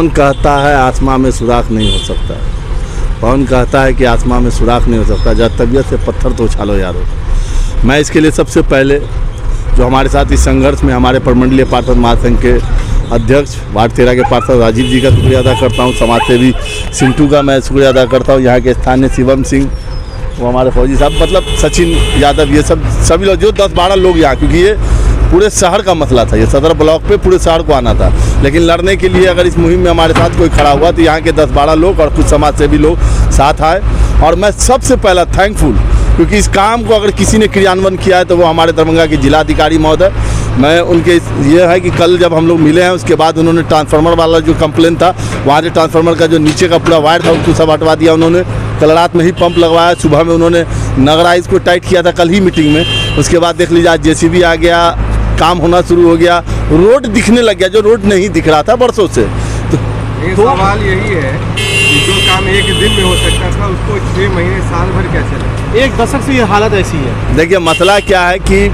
पवन कहता है आसमां में सुराख नहीं हो सकता। पवन कहता है कि आसमां में सुराख नहीं हो सकता, जब तबीयत से पत्थर तो उछालो यारो। मैं इसके लिए सबसे पहले जो हमारे साथ इस संघर्ष में हमारे प्रमंडलीय पार्षद महासंघ के अध्यक्ष वार्ड 13 के पार्षद राजीव जी का शुक्रिया अदा करता हूँ। समाज सेवी सिंटू का मैं शुक्रिया अदा करता हूँ। यहाँ के स्थानीय शिवम सिंह, वो हमारे फौजी साहब, मतलब सचिन यादव, ये सभी लोग जो 10-12 लोग यहाँ, क्योंकि ये पूरे शहर का मसला था, ये सदर ब्लॉक पे पूरे शहर को आना था। लेकिन लड़ने के लिए अगर इस मुहिम में हमारे साथ कोई खड़ा हुआ तो यहाँ के 10-12 लोग और कुछ समाज सेवी लोग साथ आए। और मैं सबसे पहला थैंकफुल, क्योंकि इस काम को अगर किसी ने क्रियान्वयन किया है तो वो हमारे दरभंगा के जिलाधिकारी महोदय। मैं उनके ये है कि कल जब हम लोग मिले हैं उसके बाद उन्होंने ट्रांसफार्मर वाला जो कंप्लेन था, वहाँ से ट्रांसफार्मर का जो नीचे का पूरा वायर था उसको सब हटवा दिया उन्होंने। कल रात में ही पंप लगवाया, सुबह में उन्होंने नगराइज को टाइट किया था कल ही मीटिंग में। उसके बाद देख लीजिए आज JCB आ गया, काम होना शुरू हो गया, रोड दिखने लग गया जो रोड नहीं दिख रहा था बरसों से। तो सवाल यही है कि जो काम एक दिन में हो सकता था उसको 6 महीने साल भर क्या चले? एक दशक से ये हालत ऐसी है। देखिए मसला क्या है कि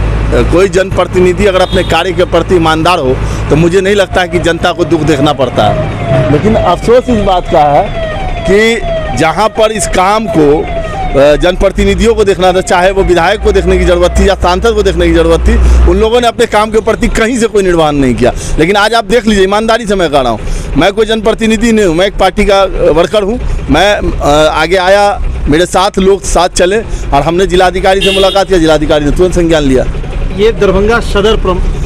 कोई जनप्रतिनिधि अगर अपने कार्य के प्रति ईमानदार हो तो मुझे नहीं लगता है कि जनता को दुख देखना पड़ता है। लेकिन अफसोस इस बात का है कि जहाँ पर इस काम को जनप्रतिनिधियों को देखना था, चाहे वो विधायक को देखने की ज़रूरत थी या सांसद को देखने की ज़रूरत थी, उन लोगों ने अपने काम के प्रति कहीं से कोई निर्वहन नहीं किया। लेकिन आज आप देख लीजिए, ईमानदारी से मैं कह रहा हूँ, मैं कोई जनप्रतिनिधि नहीं हूँ, मैं एक पार्टी का वर्कर हूँ। मैं आगे आया, मेरे साथ लोग साथ चले और हमने जिलाधिकारी से मुलाकात किया, जिलाधिकारी ने तुरंत संज्ञान लिया। ये दरभंगा सदर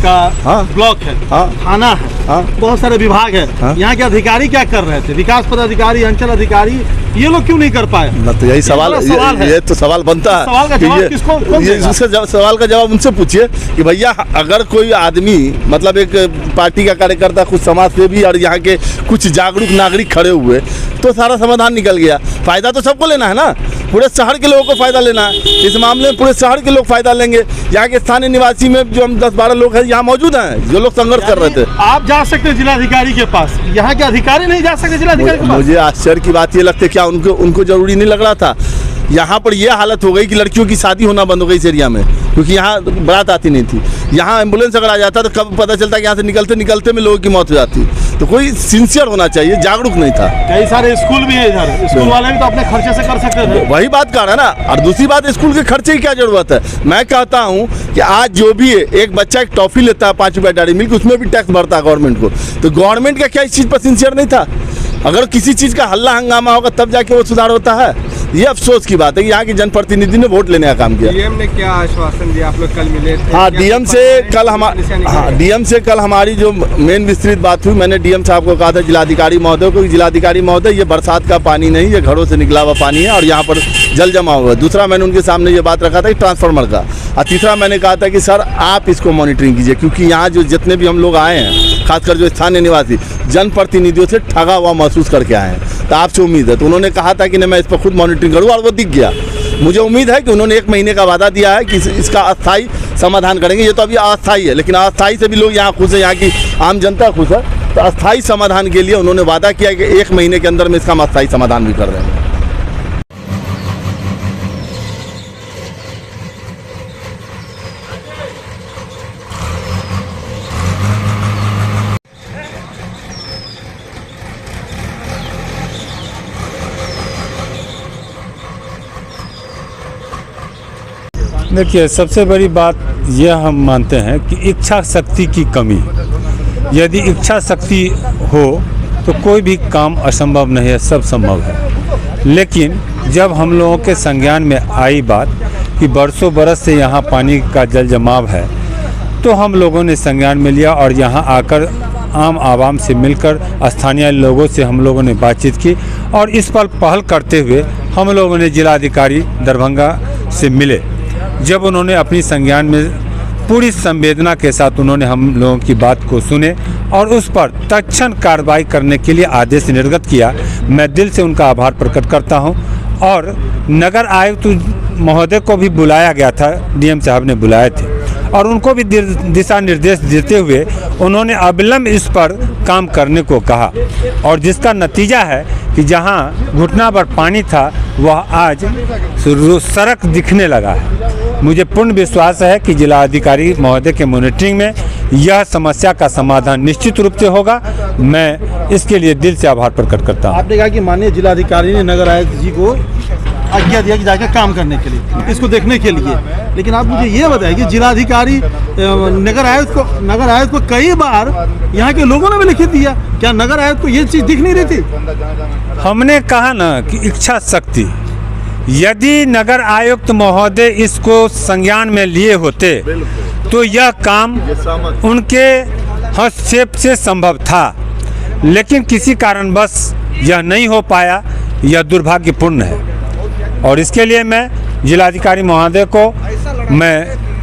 का ब्लॉक है, थाना है, बहुत सारे विभाग है। यहाँ के अधिकारी क्या कर रहे थे? विकास पदाधिकारी, अंचल अधिकारी, ये लोग क्यों नहीं कर पाए? ना तो यही सवाल ये तो सवाल बनता है। सवाल का जवाब किसको देगा? सवाल का जवाब उनसे पूछिए कि भैया अगर कोई आदमी, मतलब एक पार्टी का कार्यकर्ता, कुछ समाज सेवी और यहाँ के कुछ जागरूक नागरिक खड़े हुए तो सारा समाधान निकल गया। फायदा तो सबको लेना है ना, पूरे शहर के लोगों को फायदा लेना है। इस मामले में पूरे शहर के लोग फायदा लेंगे। यहाँ के स्थानीय निवासी में जो हम 10-12 लोग हैं यहाँ मौजूद हैं, जो लोग संघर्ष कर रहे थे। आप जा सकते हैं जिलाधिकारी के पास, यहाँ के अधिकारी नहीं जा सकते जिलाधिकारी के पास? मुझे आश्चर्य की बात ये लगती है, क्या उनको जरूरी नहीं लग रहा था? यहाँ पर ये हालत हो गई कि लड़कियों की शादी होना बंद हो गई इस एरिया में, क्योंकि यहाँ बारात आती नहीं थी। यहाँ एम्बुलेंस अगर आ जाता तो कब पता चलता कि यहाँ से निकलते निकलते में लोगों की मौत हो जाती। तो कोई सिंसियर होना चाहिए, जागरूक नहीं था। कई सारे स्कूल भी है इधर, स्कूल वाले भी तो अपने खर्चे से कर सकते थे। वही बात कर रहा है ना। और दूसरी बात, स्कूल के खर्चे की क्या जरूरत है? मैं कहता हूँ कि आज जो भी है, एक बच्चा एक टॉफी लेता है 5 रुपये डेयरी मिल्क, उसमें भी टैक्स भरता है गवर्नमेंट को। तो गवर्नमेंट का क्या इस चीज़ पर सिंसियर नहीं था? अगर किसी चीज़ का हल्ला हंगामा होगा तब जाके वो सुधार होता है। ये अफसोस की बात है कि यहाँ की जनप्रतिनिधि ने वोट लेने का काम किया। डीएम ने क्या आश्वासन दिया? आप लोग कल मिले थे? हाँ, डीएम से कल हमारी जो मेन विस्तृत बात हुई, मैंने डीएम साहब को कहा था जिलाधिकारी महोदय को, जिलाधिकारी महोदय ये बरसात का पानी नहीं, ये घरों से निकला हुआ पानी है और यहाँ पर जल जमा हुआ है। दूसरा मैंने उनके सामने ये बात रखा था कि ट्रांसफार्मर का। और तीसरा मैंने कहा था कि सर आप इसको मॉनिटरिंग कीजिए, क्योंकि यहाँ जो जितने भी हम लोग आए हैं, खासकर जो स्थानीय निवासी, जनप्रतिनिधियों से ठगा हुआ महसूस करके आए हैं। तो आपसे उम्मीद है, तो उन्होंने कहा था कि मैं इस पर खुद मॉनिटरिंग करूँ और वो दिख गया। मुझे उम्मीद है कि उन्होंने 1 महीने का वादा दिया है कि इसका अस्थायी समाधान करेंगे। ये तो अभी अस्थायी है, लेकिन अस्थायी से भी लोग यहाँ खुश है, यहाँ की आम जनता खुश है। तो अस्थायी समाधान के लिए उन्होंने वादा किया कि 1 महीने के अंदर में इसका हम अस्थायी समाधान भी कर रहे हैं। देखिए, सबसे बड़ी बात यह हम मानते हैं कि इच्छा शक्ति की कमी है। यदि इच्छा शक्ति हो तो कोई भी काम असंभव नहीं है, सब संभव है। लेकिन जब हम लोगों के संज्ञान में आई बात कि बरसों बरस से यहाँ पानी का जल जमाव है, तो हम लोगों ने संज्ञान में लिया और यहाँ आकर आम आवाम से मिलकर स्थानीय लोगों से हम लोगों ने बातचीत की और इस पर पहल करते हुए हम लोगों ने जिलाधिकारी दरभंगा से मिले। जब उन्होंने अपनी संज्ञान में पूरी संवेदना के साथ उन्होंने हम लोगों की बात को सुने और उस पर तत्क्षण कार्रवाई करने के लिए आदेश निर्गत किया, मैं दिल से उनका आभार प्रकट करता हूं। और नगर आयुक्त महोदय को भी बुलाया गया था, डीएम साहब ने बुलाए थे और उनको भी दिशा निर्देश देते हुए उन्होंने अविलंब इस पर काम करने को कहा। और जिसका नतीजा है कि जहां घुटना भर पानी था वह आज सड़क दिखने लगा है। मुझे पूर्ण विश्वास है कि जिला अधिकारी महोदय के मॉनिटरिंग में यह समस्या का समाधान निश्चित रूप से होगा। मैं इसके लिए दिल से आभार प्रकट करता हूँ। आपने कहा कि माननीय जिलाधिकारी ने नगर आयुक्त जी को आज्ञा दिया कि जाकर काम करने के लिए, इसको देखने के लिए, लेकिन आप मुझे ये बताइए कि जिलाधिकारी नगर आयुक्त को कई बार यहाँ के लोगों ने भी लिखित दिया, क्या नगर आयुक्त को ये चीज़ दिख नहीं रही थी? हमने कहा ना कि इच्छा शक्ति, यदि नगर आयुक्त महोदय इसको संज्ञान में लिए होते तो यह काम उनके हस्तक्षेप से संभव था, लेकिन किसी कारणवश यह नहीं हो पाया। यह दुर्भाग्यपूर्ण है और इसके लिए मैं जिलाधिकारी महोदय को मैं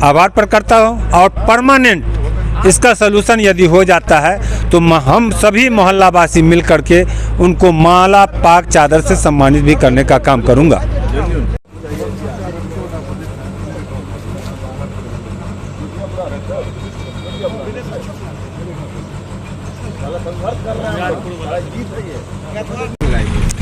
आभार प्रकट करता हूँ और परमानेंट इसका सलूशन यदि हो जाता है तो हम सभी मोहल्लावासी मिल करके उनको माला पाक चादर से सम्मानित भी करने का काम करूँगा।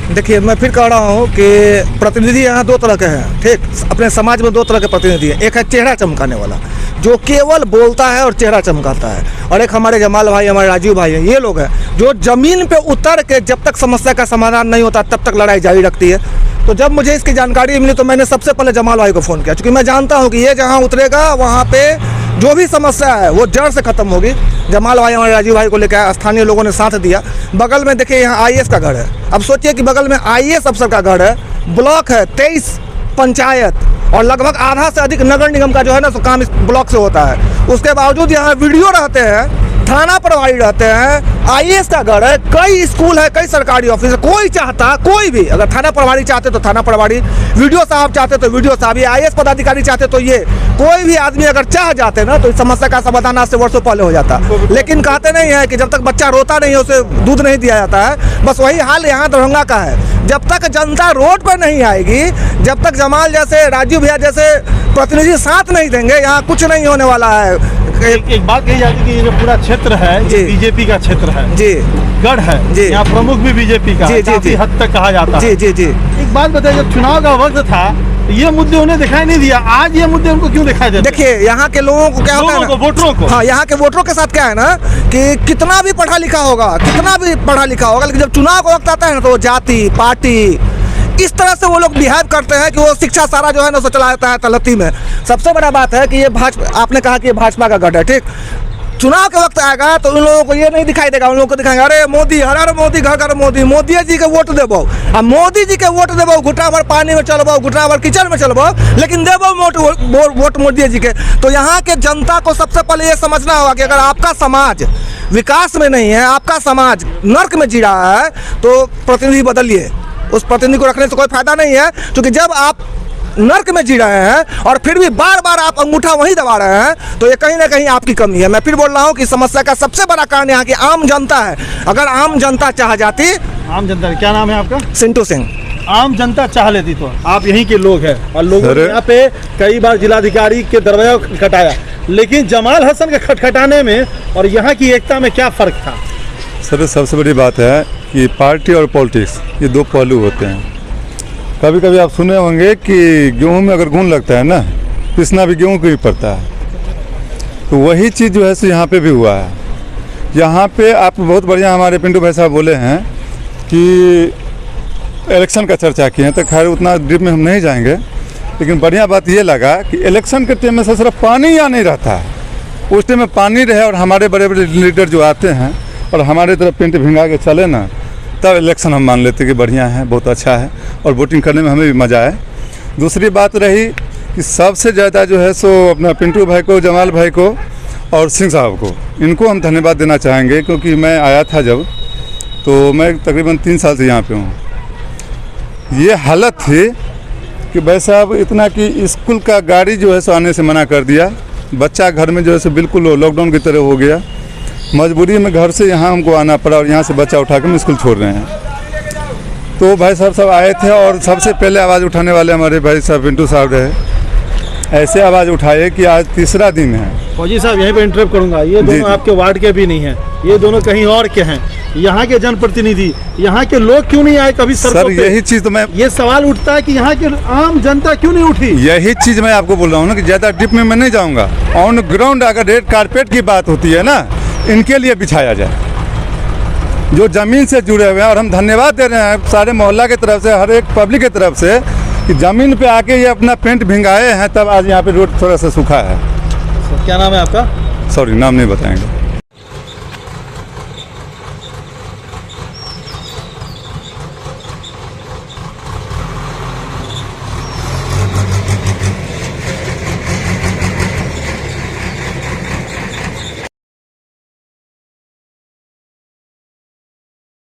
देखिए, मैं फिर कह रहा हूँ कि प्रतिनिधि यहाँ दो तरह के हैं, ठीक। अपने समाज में दो तरह के प्रतिनिधि हैं। एक है चेहरा चमकाने वाला, जो केवल बोलता है और चेहरा चमकाता है, और एक हमारे जमाल भाई, हमारे राजीव भाई हैं। ये लोग हैं जो ज़मीन पे उतर के जब तक समस्या का समाधान नहीं होता तब तक लड़ाई जारी रखती है। तो जब मुझे इसकी जानकारी मिली तो मैंने सबसे पहले जमाल भाई को फ़ोन किया, क्योंकि मैं जानता हूँ कि ये जहाँ उतरेगा वहाँ पे जो भी समस्या है वो जड़ से ख़त्म होगी। जमाल भाई हमारे राजीव भाई को लेकर आए, स्थानीय लोगों ने साथ दिया। बगल में देखिए यहाँ आईएएस का घर है। अब सोचिए कि बगल में आईएएस अफसर का घर है, ब्लॉक है, 23 पंचायत और लगभग आधा से अधिक नगर निगम का जो है ना सो काम इस ब्लॉक से होता है। उसके बावजूद यहाँ वीडियो रहते हैं, थाना प्रभारी रहते हैं, आईएएस का घर है, कई स्कूल है, कई सरकारी ऑफिस है। कोई चाहता, कोई भी, अगर थाना प्रभारी चाहते तो थाना प्रभारी, वीडियो साहब चाहते तो वीडियो साहब, ये आईएएस पदाधिकारी चाहते तो ये, कोई भी आदमी अगर चाह जाते ना तो इस समस्या का समाधान आज से वर्षों पहले हो जाता। लेकिन कहते नहीं है कि जब तक बच्चा रोता नहीं है उसे दूध नहीं दिया जाता है। बस वही हाल यहाँ दरभंगा का है। जब तक जनता रोड पर नहीं आएगी, जब तक जमाल जैसे, राजीव भैया जैसे प्रतिनिधि साथ नहीं देंगे, यहाँ कुछ नहीं होने वाला है। एक बात कही जाती है कि ये जो पूरा क्षेत्र है ये बीजेपी का क्षेत्र है जी, गढ़ है जी, यहाँ प्रमुख भी बीजेपी का काफी हद तक कहा जाता है जी। एक बात बताइए, जब चुनाव का वक्त था ये मुद्दे उन्हें दिखाई नहीं दिया, आज ये मुद्दे उनको क्यों दिखाई देते? देखिए, यहाँ के लोगों को क्या होता है ना, वोटरों को, हाँ, यहाँ के वोटरों के साथ क्या है ना कि कितना भी पढ़ा लिखा होगा, लेकिन जब चुनाव का वक्त आता है ना तो वो जाति, पार्टी, इस तरह से वो लोग बिहेव करते हैं कि वो शिक्षा सारा जो है ना सो चला जाता है तलती में। सबसे बड़ा बात है कि ये भाजपा, आपने कहा कि ये भाजपा का गढ़ है, ठीक। चुनाव के वक्त आएगा तो उन लोगों को ये नहीं दिखाई देगा, उन लोगों को दिखाएंगे अरे मोदी, हर मोदी, घर घर मोदी, मोदी जी के वोट देबो। अब मोदी जी के वोट देबो, घुटा भर पानी में चलबो, घुटा भर किचन में चलबो, लेकिन देबो वोट मोदी जी के। तो यहाँ के जनता को सबसे पहले ये समझना होगा कि अगर आपका समाज विकास में नहीं है, आपका समाज नर्क में जी रहा है, तो प्रतिनिधि बदलिए। उस प्रतिनिधि को रखने से कोई फायदा नहीं है, क्योंकि जब आप नर्क में जी रहे हैं और फिर भी बार बार आप अंगूठा वहीं दबा रहे हैं तो ये कहीं ना कहीं आपकी कमी है। मैं फिर बोल रहा हूँ कि समस्या का सबसे बड़ा कारण यहाँ की आम जनता है। अगर आम जनता चाह जाती, आम जनता, क्या नाम है आपका? सिंटू सिंह। आम जनता चाह लेती तो आप यहीं के लोग हैं और लोगों ने यहाँ पे कई बार जिलाधिकारी के दरवाजा खटखटाया, लेकिन जमाल हसन के खटखटाने में और यहाँ की एकता में क्या फ़र्क था? सर, सबसे बड़ी बात है कि पार्टी और पॉलिटिक्स ये दो पहलू होते हैं। कभी कभी आप सुने होंगे कि गेहूं में अगर घुन लगता है ना, पिसना भी गेहूं को ही पड़ता है। तो वही चीज़ जो है सो यहाँ पे भी हुआ है। यहाँ पे आप बहुत बढ़िया हमारे पिंटू भाई साहब बोले हैं कि इलेक्शन का चर्चा किए हैं, तो खैर उतना डीप में हम नहीं जाएंगे, लेकिन बढ़िया बात ये लगा कि इलेक्शन के टाइम में सिर्फ पानी यहाँ नहीं रहता है, उस टाइम में पानी रहे और हमारे बड़े बड़े लीडर जो आते हैं और हमारे तरफ पेंट भिंगा के चले ना, तब इलेक्शन हम मान लेते कि बढ़िया है, बहुत अच्छा है और वोटिंग करने में हमें भी मज़ा आए। दूसरी बात रही कि सबसे ज़्यादा जो है सो अपना पिंटू भाई को, जमाल भाई को और सिंह साहब को, इनको हम धन्यवाद देना चाहेंगे, क्योंकि मैं आया था जब, तो मैं तकरीबन 3 साल से यहाँ पे हूँ। ये हालत थी कि भाई साहब इतना कि स्कूल का गाड़ी जो है सो आने से मना कर दिया, बच्चा घर में जो है सो बिल्कुल लॉकडाउन की तरह हो गया, मजबूरी में घर से यहाँ हमको आना पड़ा और यहाँ से बच्चा उठा के हम स्कूल छोड़ रहे हैं। तो भाई साहब सब आए थे और सबसे पहले आवाज़ उठाने वाले हमारे भाई साहब पिंटू साहब रहे। ऐसे आवाज़ उठाए कि आज तीसरा दिन है। फौजी साहब यहीं पे इंटरप्ट करूँगा, ये दोनों आपके वार्ड के भी नहीं हैं, ये दोनों कहीं और के हैं। यहाँ के जनप्रतिनिधि, यहाँ के लोग क्यों नहीं आए कभी सर? यही चीज़ तो मैं, ये सवाल उठता है कि यहाँ के आम जनता क्यों नहीं उठी? यही चीज़ मैं आपको बोल रहा हूँ ना कि ज़्यादा डीप में मैं नहीं जाऊँगा। ऑन ग्राउंड अगर रेड कारपेट की बात होती है ना, इनके लिए बिछाया जाए, जो ज़मीन से जुड़े हुए हैं। और हम धन्यवाद दे रहे हैं सारे मोहल्ला की तरफ से, हर एक पब्लिक की तरफ से, कि ज़मीन पे आके ये अपना पेंट भिंगाए हैं, तब आज यहाँ पे रोड थोड़ा सा सूखा है। क्या नाम है आपका? सॉरी, नाम नहीं बताएंगे।